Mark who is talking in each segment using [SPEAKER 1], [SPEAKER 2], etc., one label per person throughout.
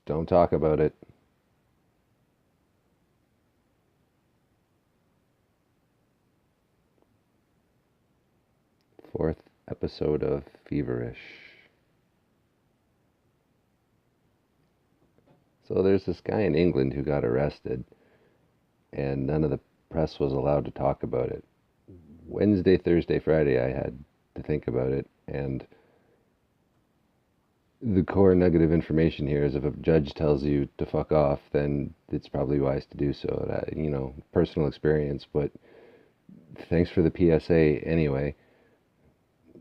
[SPEAKER 1] Don't talk about it. Fourth episode of Feverish. So there's this guy in England who got arrested, and none of the press was allowed to talk about it. Wednesday, Thursday, Friday, I had to think about it, and the core nugget of information here is if a judge tells you to fuck off, then it's probably wise to do so. That, personal experience, but thanks for the PSA anyway.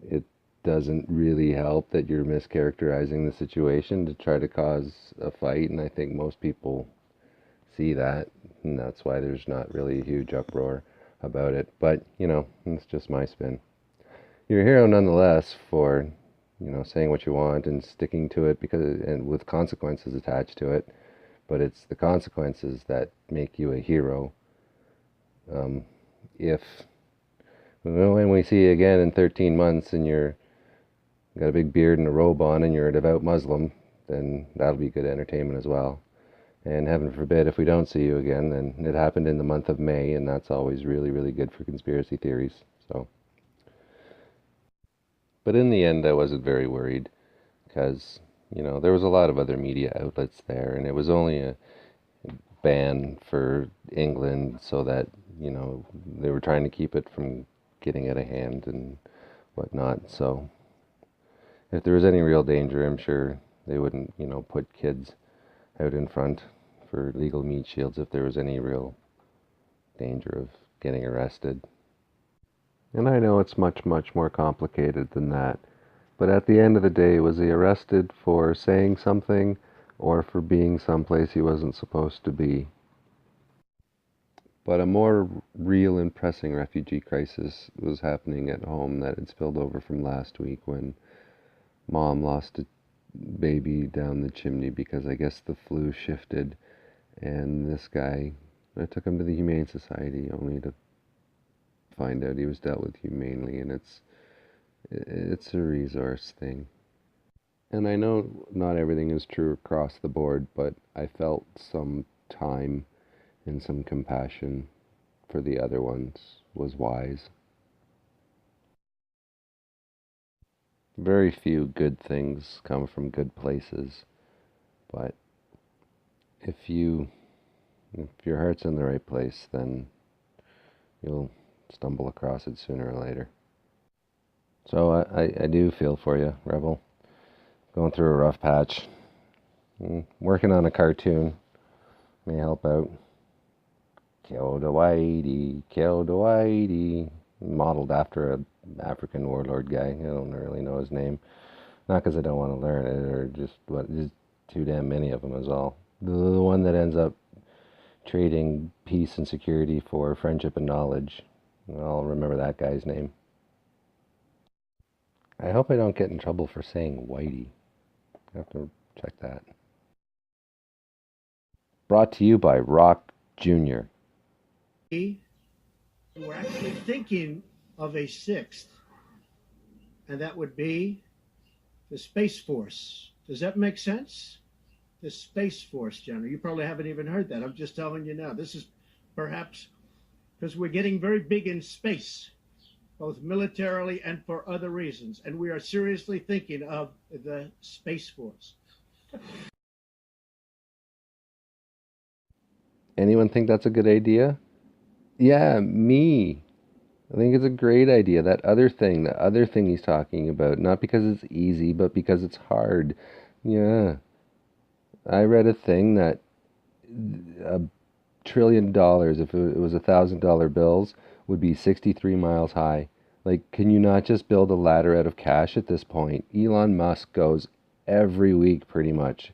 [SPEAKER 1] It doesn't really help that you're mischaracterizing the situation to try to cause a fight, and I think most people see that, and that's why there's not really a huge uproar about it. But, it's just my spin. You're a hero nonetheless for, saying what you want and sticking to it and with consequences attached to it. But it's the consequences that make you a hero. If when we see you again in 13 months and you're got a big beard and a robe on and you're a devout Muslim, then that'll be good entertainment as well. And heaven forbid if we don't see you again, then it happened in the month of May, and that's always really, really good for conspiracy theories. So, but in the end, I wasn't very worried because, there was a lot of other media outlets there, and it was only a ban for England so that, they were trying to keep it from getting out of hand and whatnot. So, if there was any real danger, I'm sure they wouldn't, put kids out in front for legal meat shields if there was any real danger of getting arrested. And I know it's much, much more complicated than that. But at the end of the day, was he arrested for saying something or for being someplace he wasn't supposed to be? But a more real and pressing refugee crisis was happening at home that had spilled over from last week when Mom lost a baby down the chimney because I guess the flu shifted, and this guy, I took him to the Humane Society only to find out he was dealt with humanely, and it's a resource thing. And I know not everything is true across the board, but I felt some time and some compassion for the other ones was wise. Very few good things come from good places, but if you if your heart's in the right place, then you'll stumble across it sooner or later. So I do feel for you, Rebel. Going through a rough patch. Working on a cartoon may help out. Kill the Whitey, kill the Whitey. Modeled after a African warlord guy. I don't really know his name. Not because I don't want to learn it, or just too damn many of them is all. The one that ends up trading peace and security for friendship and knowledge. I'll remember that guy's name. I hope I don't get in trouble for saying Whitey. I have to check that. Brought to you by Rock Jr.
[SPEAKER 2] We're actually thinking of a sixth, and that would be the Space Force. Does that make sense? The Space Force, General. You probably haven't even heard that. I'm just telling you now. This is perhaps because we're getting very big in space, both militarily and for other reasons, and we are seriously thinking of the Space Force.
[SPEAKER 1] Anyone think that's a good idea? Yeah, me. I think it's a great idea. The other thing he's talking about, not because it's easy, but because it's hard. Yeah. I read a thing that $1 trillion, if it was $1,000 bills, would be 63 miles high. Like, can you not just build a ladder out of cash at this point? Elon Musk goes every week pretty much.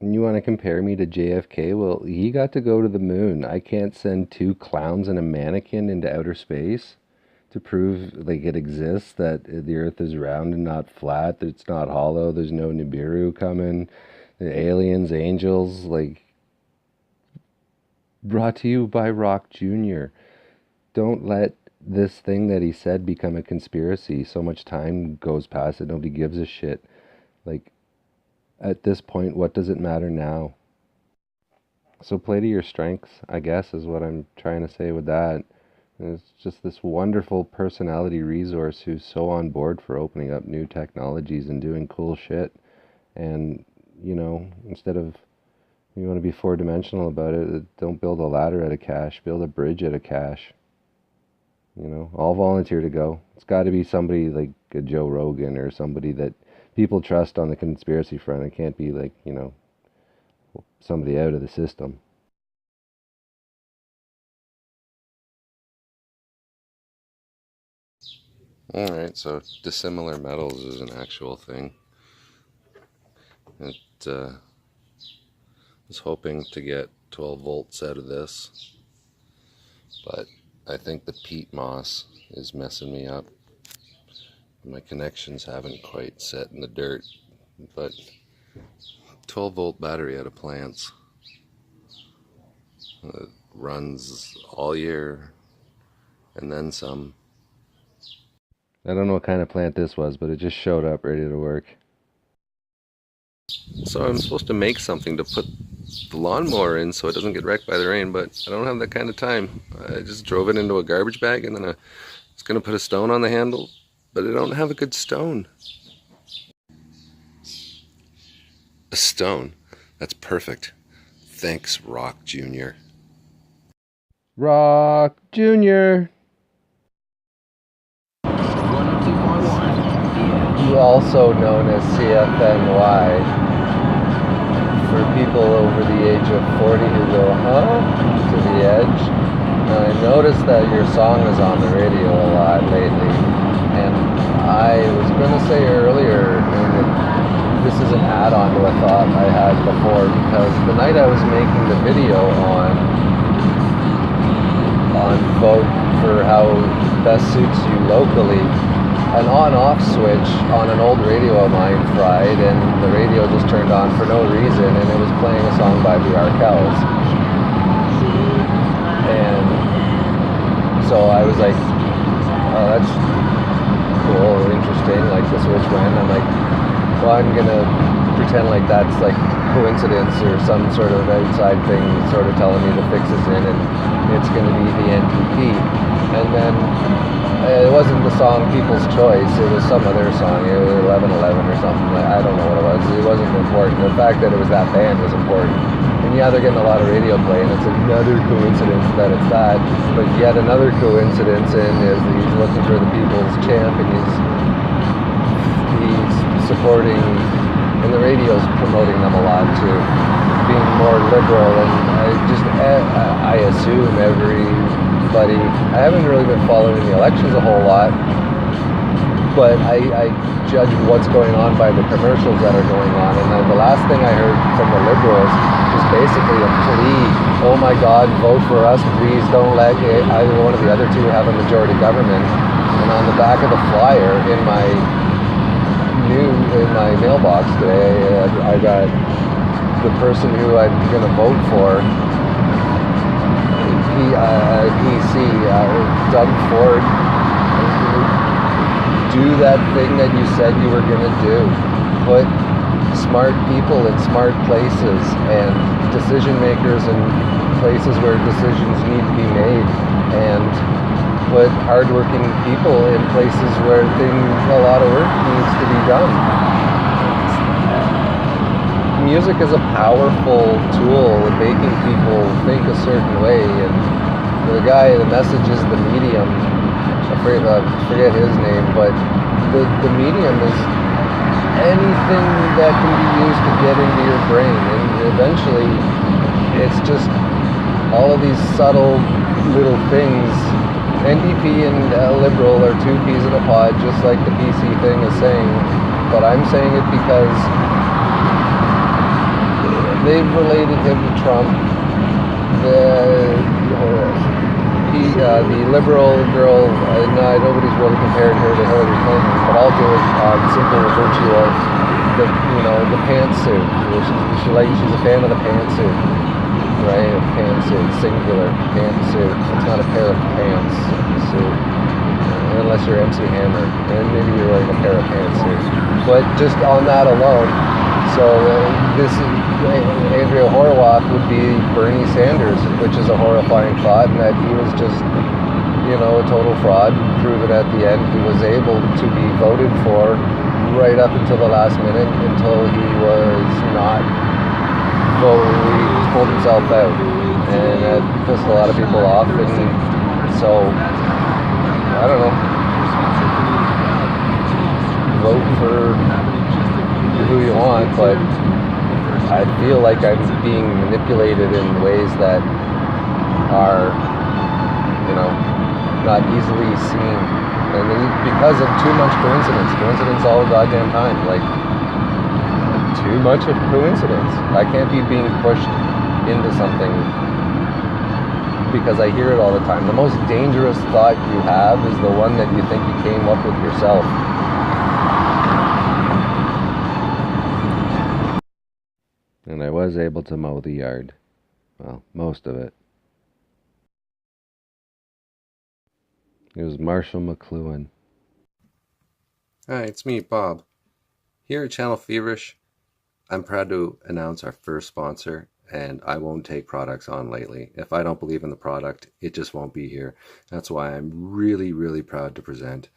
[SPEAKER 1] And you want to compare me to JFK? Well, he got to go to the moon. I can't send two clowns and a mannequin into outer space to prove like it exists, that the earth is round and not flat, that it's not hollow, there's no Nibiru coming, the aliens, angels, like, brought to you by Rock Jr. Don't let this thing that he said become a conspiracy. So much time goes past it, nobody gives a shit. Like, at this point, what does it matter now? So play to your strengths, I guess, is what I'm trying to say with that. And it's just this wonderful personality resource who's so on board for opening up new technologies and doing cool shit. And, you know, instead of, you want to be four-dimensional about it, don't build a ladder out of cash, build a bridge out of cash. You know, I'll volunteer to go. It's got to be somebody like a Joe Rogan or somebody that people trust on the conspiracy front. It can't be like, you know, somebody out of the system. Alright, so dissimilar metals is an actual thing. It was hoping to get 12 volts out of this, but I think the peat moss is messing me up. My connections haven't quite set in the dirt, but 12 volt battery out of plants. It runs all year and then some. I don't know what kind of plant this was, but it just showed up ready to work. So I'm supposed to make something to put the lawnmower in so it doesn't get wrecked by the rain, but I don't have that kind of time. I just drove it into a garbage bag and then I was going to put a stone on the handle, but I don't have a good stone. A stone? That's perfect. Thanks, Rock Jr. Rock Jr. Also known as CFNY, for people over the age of 40 who go, huh, to the edge. Now, I noticed that your song is on the radio a lot lately, and I was going to say earlier, and this is an add-on to a thought I had before, because the night I was making the video on vote for how best suits you locally, an on-off switch on an old radio of mine fried, and the radio just turned on for no reason, and it was playing a song by the Arkells. And so I was like, oh, that's cool, interesting, like the switch went. I'm like, well, I'm gonna pretend like that's like coincidence or some sort of outside thing sort of telling me to fix this in, and it's gonna be the NTP. And then it wasn't the song People's Choice, it was some other song, it was 1111 or something, I don't know what it was. It wasn't important. The fact that it was that band was important. And yeah, they're getting a lot of radio play, and it's another coincidence that it's that. But yet another coincidence is he's looking for the People's Champ, and he's supporting, and the radio's promoting them a lot too, being more liberal. And I assume everybody, I haven't really been following the elections a whole lot, but I judge what's going on by the commercials that are going on. And then the last thing I heard from the Liberals was basically a plea, oh my God, vote for us, please don't let either one of the other two have a majority government. And on the back of the flyer in my mailbox today, I got the person who I'm going to vote for, PC, Doug Ford. Do that thing that you said you were going to do. Put smart people in smart places and decision makers in places where decisions need to be made, and put hardworking people in places where a lot of work needs to be done. Music is a powerful tool in making people think a certain way, and the message is the medium. I forget his name, but the medium is anything that can be used to get into your brain, and eventually it's just all of these subtle little things. NDP and Liberal are two peas in a pod, just like the PC thing is saying, but I'm saying it because they've related him to Trump. The liberal girl, nobody's really compared her to Hillary Clinton, but I'll do it on simple virtue of the pantsuit. She's a fan of the pantsuit, right? Pantsuit, singular, pantsuit. It's not a pair of pants suit, unless you're MC Hammer, and maybe you're wearing a pair of pantsuit. But just on that alone, So this Andrea Horwath would be Bernie Sanders, which is a horrifying thought, and that he was just, you know, a total fraud. Proven at the end, he was able to be voted for right up until the last minute, until he was not voted, he pulled himself out, and that pissed a lot of people off. And so I don't know, vote for who you want, but I feel like I'm being manipulated in ways that are, you know, not easily seen, and because of too much coincidence all the goddamn time. Like, too much of coincidence. I can't be being pushed into something because I hear it all the time. The most dangerous thought you have is the one that you think you came up with yourself. And I was able to mow the yard. Well, most of it. It was Marshall McLuhan. Hi, it's me, Bob. Here at Channel Feverish, I'm proud to announce our first sponsor, and I won't take products on lately. If I don't believe in the product, it just won't be here. That's why I'm really, really proud to present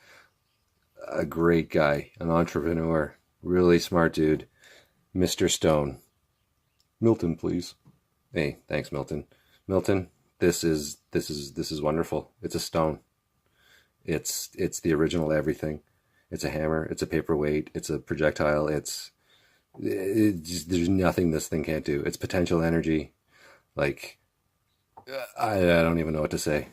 [SPEAKER 1] a great guy, an entrepreneur, really smart dude, Mr. Stone. Milton, please. Hey, thanks, Milton. Milton, this is wonderful. It's a stone. It's the original everything. It's a hammer. It's a paperweight. It's a projectile. It's just, there's nothing this thing can't do. It's potential energy. Like, I don't even know what to say.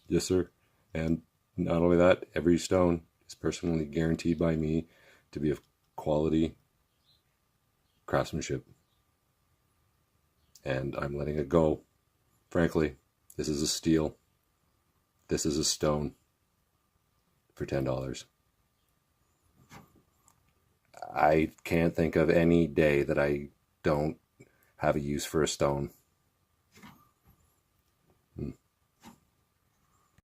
[SPEAKER 1] Yes, sir. And not only that, every stone is personally guaranteed by me to be of quality craftsmanship. And I'm letting it go. Frankly, this is a steal. This is a stone for $10. I can't think of any day that I don't have a use for a stone.